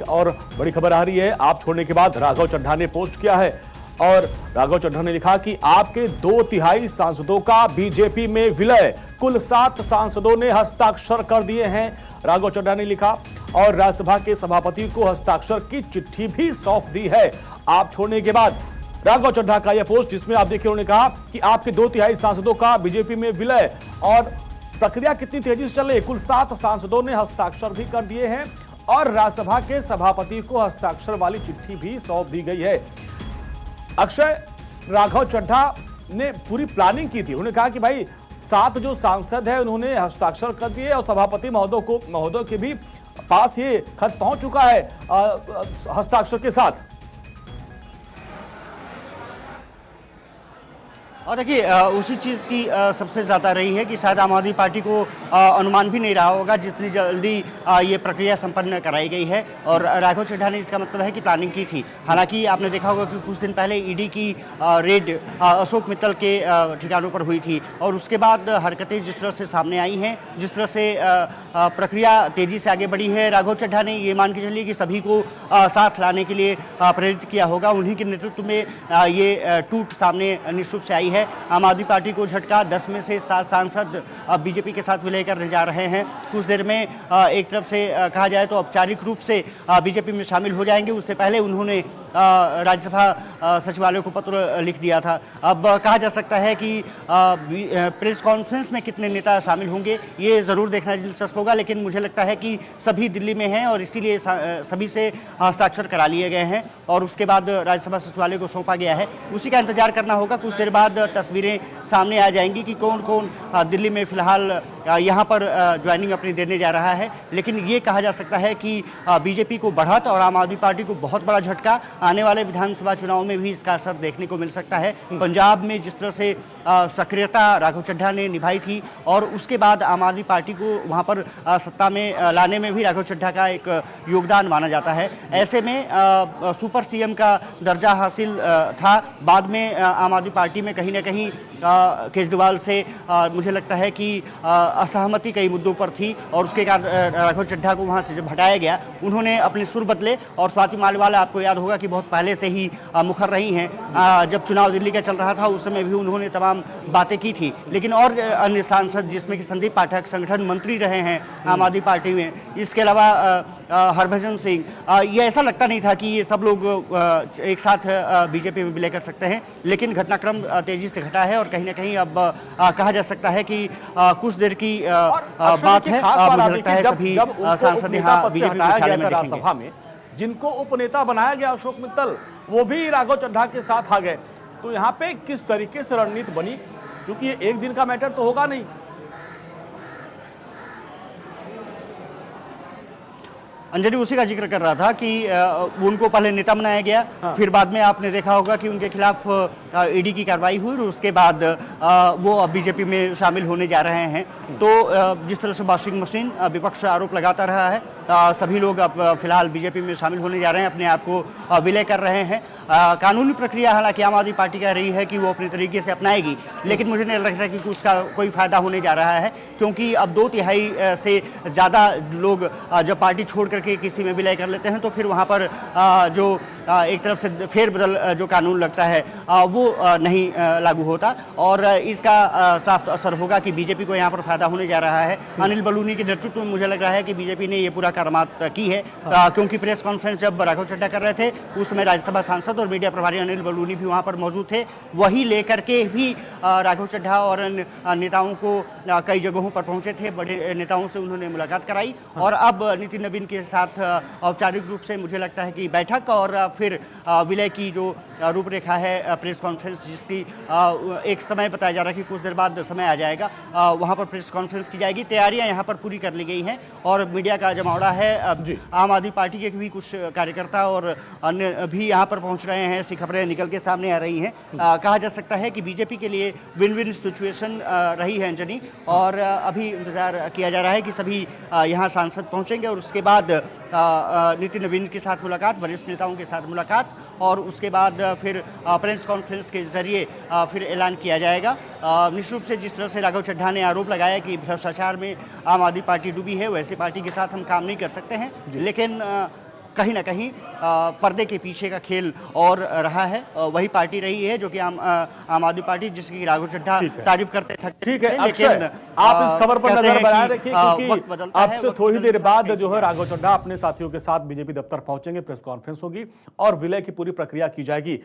और बड़ी खबर आ रही है, आप छोड़ने के बाद राघव चड्ढा ने पोस्ट किया है और राघव चड्ढा ने लिखा कि आपके 2/3 सांसदों का बीजेपी में विलय, कुल 7 सांसदों ने हस्ताक्षर कर दिए हैं, राघव चड्ढा ने लिखा और राज्यसभा के सभापति को हस्ताक्षर की चिट्ठी भी सौंप दी है आप छोड़ने के बाद। राघव चड्ढा का यह पोस्ट जिसमें आप देखिए उन्होंने कहा कि आपके 2/3 सांसदों का बीजेपी में विलय और प्रक्रिया कितनी तेजी से चल रही है, कुल 7 सांसदों ने हस्ताक्षर भी कर दिए हैं और राज्यसभा के सभापति को हस्ताक्षर वाली चिट्ठी भी सौंप दी गई है। अक्षय, राघव चड्ढा ने पूरी प्लानिंग की थी, उन्होंने कहा कि भाई 7 जो सांसद है उन्होंने हस्ताक्षर कर दिए और सभापति महोदय के भी पास ये खत पहुंच चुका है हस्ताक्षर के साथ। और देखिए उसी चीज़ की सबसे ज़्यादा रही है कि शायद आम आदमी पार्टी को अनुमान भी नहीं रहा होगा जितनी जल्दी ये प्रक्रिया संपन्न कराई गई है और राघव चड्ढा ने इसका मतलब है कि प्लानिंग की थी। हालांकि आपने देखा होगा कि कुछ दिन पहले ईडी की रेड अशोक मित्तल के ठिकानों पर हुई थी और उसके बाद हरकतें जिस तरह से सामने आई हैं, जिस तरह से प्रक्रिया तेज़ी से आगे बढ़ी है, राघव चड्ढा ने ये मान के चलिए कि सभी को साथ लाने के लिए प्रेरित किया होगा। उन्हीं के नेतृत्व में ये टूट सामने निश्चित रूप से आई है। आम आदमी पार्टी को झटका, 10 में से 7 सांसद अब बीजेपी के साथ विलय करने जा रहे हैं। कुछ देर में एक तरफ से कहा जाए तो औपचारिक रूप से बीजेपी में शामिल हो जाएंगे। उससे पहले उन्होंने राज्यसभा सचिवालय को पत्र लिख दिया था। अब कहा जा सकता है कि प्रेस कॉन्फ्रेंस में कितने नेता शामिल होंगे ये ज़रूर देखना दिलचस्प होगा, लेकिन मुझे लगता है कि सभी दिल्ली में हैं और इसीलिए सभी से हस्ताक्षर करा लिए गए हैं और उसके बाद राज्यसभा सचिवालय को सौंपा गया है। उसी का इंतजार करना होगा। कुछ देर बाद तस्वीरें सामने आ जाएंगी कि कौन कौन दिल्ली में फिलहाल यहाँ पर ज्वाइनिंग अपनी देने जा रहा है, लेकिन ये कहा जा सकता है कि बीजेपी को बढ़त और आम आदमी पार्टी को बहुत बड़ा झटका। आने वाले विधानसभा चुनाव में भी इसका असर देखने को मिल सकता है। पंजाब में जिस तरह से सक्रियता राघव चड्ढा ने निभाई थी और उसके बाद आम आदमी पार्टी को वहाँ पर सत्ता में लाने में भी राघव चड्ढा का एक योगदान माना जाता है। ऐसे में सुपर सीएम का दर्जा हासिल था, बाद में आम आदमी पार्टी में कहीं ना कहीं केजरीवाल से मुझे लगता है कि असहमति कई मुद्दों पर थी और उसके कारण राघव चड्ढा को वहां से जब हटाया गया उन्होंने अपने सुर बदले और स्वाति मालिवाल आपको याद होगा कि बहुत पहले से ही मुखर रही हैं। जब चुनाव दिल्ली का चल रहा था उस समय भी उन्होंने तमाम बातें की थी, लेकिन और अन्य सांसद जिसमें कि संदीप पाठक संगठन मंत्री रहे हैं आम आदमी पार्टी में, इसके अलावा हरभजन सिंह, ये ऐसा लगता नहीं था कि ये सब लोग एक साथ बीजेपी में विलय कर सकते हैं, लेकिन घटनाक्रम तेजी से घटा है और कहीं ना कहीं अब कहा जा सकता है कि कुछ देर की बात है। मुझे लगता है सभी सांसद यहाँ बीजेपी मुख्यालय में देखेंगे। जिनको उपनेता बनाया गया अशोक मित्तल, वो भी राघव चड्ढा के साथ आ गए, तो यहाँ पे किस तरीके से रणनीति बनी, क्योंकि ये एक दिन का मैटर तो होगा नहीं। अंजलि उसी का जिक्र कर रहा था कि उनको पहले नेता बनाया गया, फिर बाद में आपने देखा होगा कि उनके खिलाफ ईडी की कार्रवाई हुई और उसके बाद वो अब बीजेपी में शामिल होने जा रहे हैं। तो जिस तरह से वॉशिंग मशीन विपक्ष आरोप लगाता रहा है, सभी लोग अब फिलहाल बीजेपी में शामिल होने जा रहे हैं, अपने आप को विलय कर रहे हैं। कानूनी प्रक्रिया हालांकि आम आदमी पार्टी कह रही है कि वो अपने तरीके से अपनाएगी, लेकिन मुझे नहीं लगता कि उसका कोई फायदा होने जा रहा है, क्योंकि अब 2/3 से ज़्यादा लोग जब पार्टी छोड़ करके किसी में विलय कर लेते हैं तो फिर वहाँ पर जो एक तरफ से फेरबदल जो कानून लगता है वो नहीं लागू होता और इसका साफ असर होगा कि बीजेपी को यहाँ पर फायदा होने जा रहा है। अनिल बलूनी के नेतृत्व में मुझे लग रहा है कि बीजेपी ने ये पूरा करामात की है, क्योंकि प्रेस कॉन्फ्रेंस जब राघव चड्ढा कर रहे थे उस समय राज्यसभा सांसद और मीडिया प्रभारी अनिल बलूनी भी वहाँ पर मौजूद थे। वही लेकर के भी राघव चड्ढा और नेताओं को कई जगहों पर पहुँचे थे, बड़े नेताओं से उन्होंने मुलाकात कराई और अब नितिन नवीन के साथ औपचारिक रूप से मुझे लगता है कि बैठक और फिर विलय की जो रूपरेखा है प्रेस कॉन्फ्रेंस, जिसकी एक समय बताया जा रहा है कि कुछ देर बाद समय आ जाएगा, वहाँ पर प्रेस कॉन्फ्रेंस की जाएगी। तैयारियां यहाँ पर पूरी कर ली गई हैं और मीडिया का जमावड़ा है। आम आदमी पार्टी के भी कुछ कार्यकर्ता और अन्य भी यहाँ पर पहुँच रहे हैं, ऐसी खबरें निकल के सामने आ रही हैं। कहा जा सकता है कि बीजेपी के लिए विन विन सिचुएशन रही है अंजनी, और अभी इंतजार किया जा रहा है कि सभी यहाँ सांसद पहुँचेंगे और उसके बाद नितिन नवीन के साथ मुलाकात, वरिष्ठ नेताओं के साथ मुलाकात और उसके बाद फिर प्रेस कॉन्फ्रेंस के जरिए फिर ऐलान किया जाएगा। निश्चित रूप से जिस तरह से राघव चड्ढा ने आरोप लगाया कि भ्रष्टाचार में आम आदमी पार्टी डूबी है, वैसे पार्टी के साथ हम काम नहीं कर सकते हैं, लेकिन कहीं ना कहीं पर्दे के पीछे का खेल और रहा है। वही पार्टी रही है जो कि आम आदमी पार्टी, जिसकी राघव चड्ढा ठीक है। तारीफ करते थे। ठीक है अक्षय, आप इस खबर पर नजर बनाए रखिए क्योंकि अब से थोड़ी देर बाद जो है राघव चड्ढा अपने साथियों के साथ बीजेपी दफ्तर पहुंचेंगे, प्रेस कॉन्फ्रेंस होगी और विलय की पूरी प्रक्रिया की जाएगी।